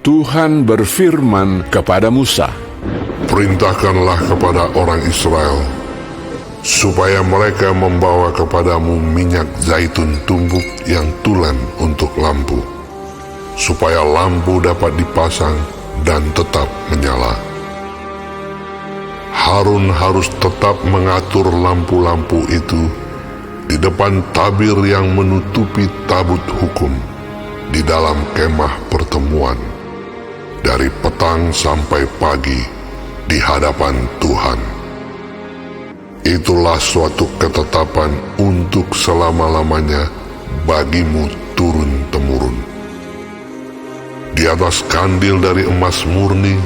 Tuhan berfirman kepada Musa, "Perintahkanlah kepada orang Israel, supaya mereka membawa kepadamu minyak zaitun tumbuk yang tulen untuk lampu, supaya lampu dapat dipasang dan tetap menyala. Harun harus tetap mengatur lampu-lampu itu di depan tabir yang menutupi tabut hukum di dalam kemah pertemuan, dari petang sampai pagi di hadapan Tuhan. Itulah suatu ketetapan untuk selama-lamanya bagimu turun-temurun. Di atas kandil dari emas murni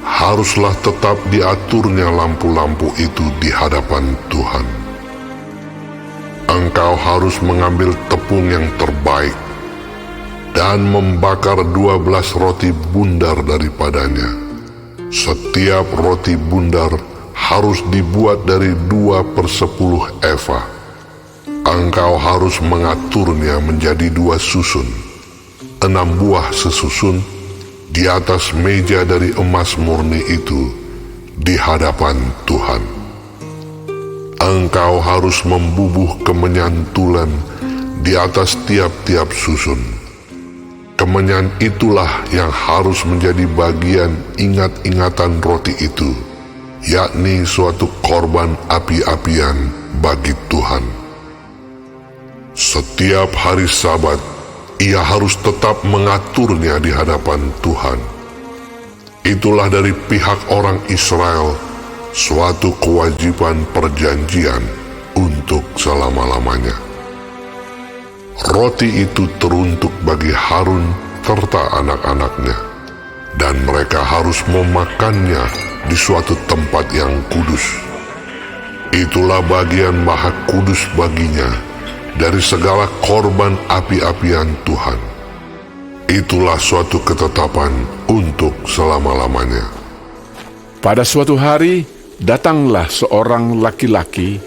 haruslah tetap diaturnya lampu-lampu itu di hadapan Tuhan. Engkau harus mengambil tepung yang terbaik dan membakar 12 roti bundar daripadanya. Setiap roti bundar harus dibuat dari 2/10 eva. Engkau harus mengaturnya menjadi 2 susun, 6 buah sesusun di atas meja dari emas murni itu di hadapan Tuhan. Engkau harus membubuh kemenyan tulen di atas tiap-tiap susun. Kemenyan itulah yang harus menjadi bagian ingat-ingatan roti itu, yakni suatu korban api-apian bagi Tuhan. Setiap hari Sabat, ia harus tetap mengaturnya di hadapan Tuhan. Itulah dari pihak orang Israel suatu kewajiban perjanjian untuk selama-lamanya. Roti itu teruntuk bagi Harun serta anak-anaknya, dan mereka harus memakannya di suatu tempat yang kudus. Itulah bagian maha kudus baginya dari segala korban api-apian Tuhan. Itulah suatu ketetapan untuk selama-lamanya. Pada suatu hari, datanglah seorang laki-laki,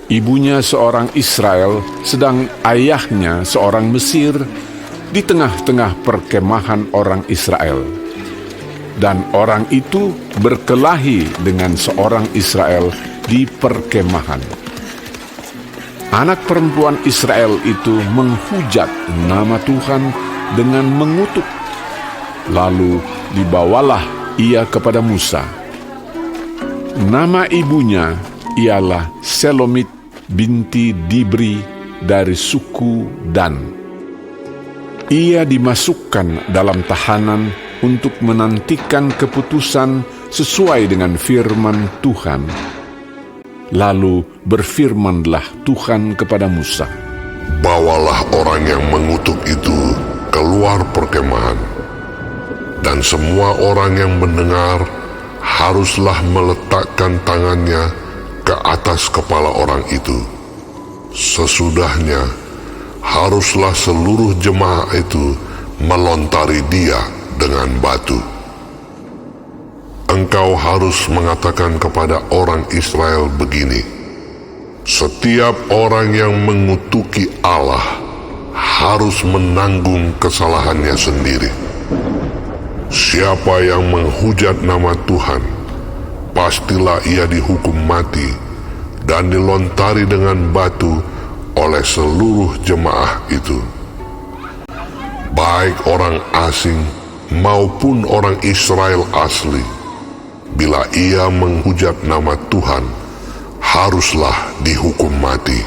ibunya seorang Israel, sedang ayahnya seorang Mesir, di tengah-tengah perkemahan orang Israel. Dan orang itu berkelahi dengan seorang Israel di perkemahan. Anak perempuan Israel itu menghujat nama Tuhan dengan mengutuk. Lalu dibawalah ia kepada Musa. Nama ibunya ialah Selomit binti Dibri dari suku Dan. Ia dimasukkan dalam tahanan untuk menantikan keputusan sesuai dengan firman Tuhan. Lalu berfirmanlah Tuhan kepada Musa, "Bawalah orang yang mengutuk itu keluar perkemahan, dan semua orang yang mendengar haruslah meletakkan tangannya ke atas kepala orang itu. Sesudahnya, haruslah seluruh jemaah itu melontari dia dengan batu. Engkau harus mengatakan kepada orang Israel begini: setiap orang yang mengutuki Allah harus menanggung kesalahannya sendiri. Siapa yang menghujat nama Tuhan, pastilah ia dihukum mati dan dilontari dengan batu oleh seluruh jemaah itu. Baik orang asing maupun orang Israel asli, bila ia menghujat nama Tuhan, haruslah dihukum mati.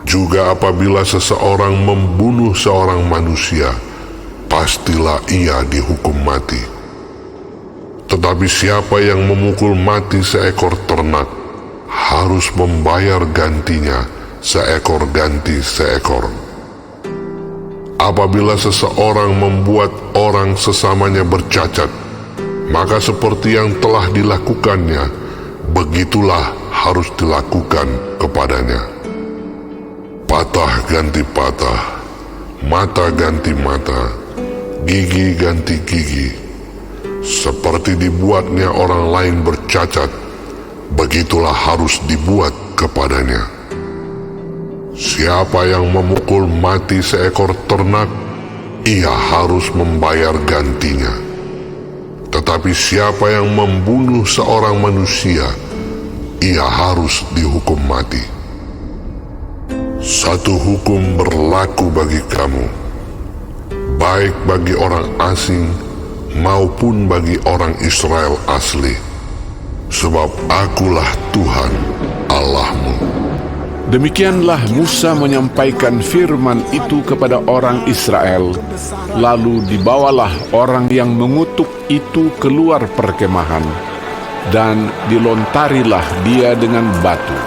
Juga apabila seseorang membunuh seorang manusia, pastilah ia dihukum mati. Tetapi siapa yang memukul mati seekor ternak, harus membayar gantinya seekor ganti seekor. Apabila seseorang membuat orang sesamanya bercacat, maka seperti yang telah dilakukannya, begitulah harus dilakukan kepadanya. Patah ganti patah, mata ganti mata, gigi ganti gigi. Seperti dibuatnya orang lain bercacat, begitulah harus dibuat kepadanya. Siapa yang memukul mati seekor ternak, ia harus membayar gantinya. Tetapi siapa yang membunuh seorang manusia, ia harus dihukum mati. Satu hukum berlaku bagi kamu, baik bagi orang asing maupun bagi orang Israel asli, sebab akulah Tuhan Allahmu. Demikianlah Musa menyampaikan firman itu kepada orang Israel. Lalu dibawalah orang yang mengutuk itu keluar perkemahan, dan dilontarilah dia dengan batu.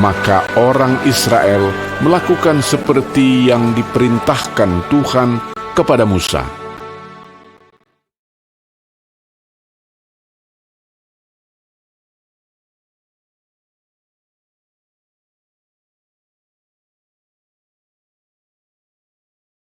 Maka orang Israel melakukan seperti yang diperintahkan Tuhan kepada Musa.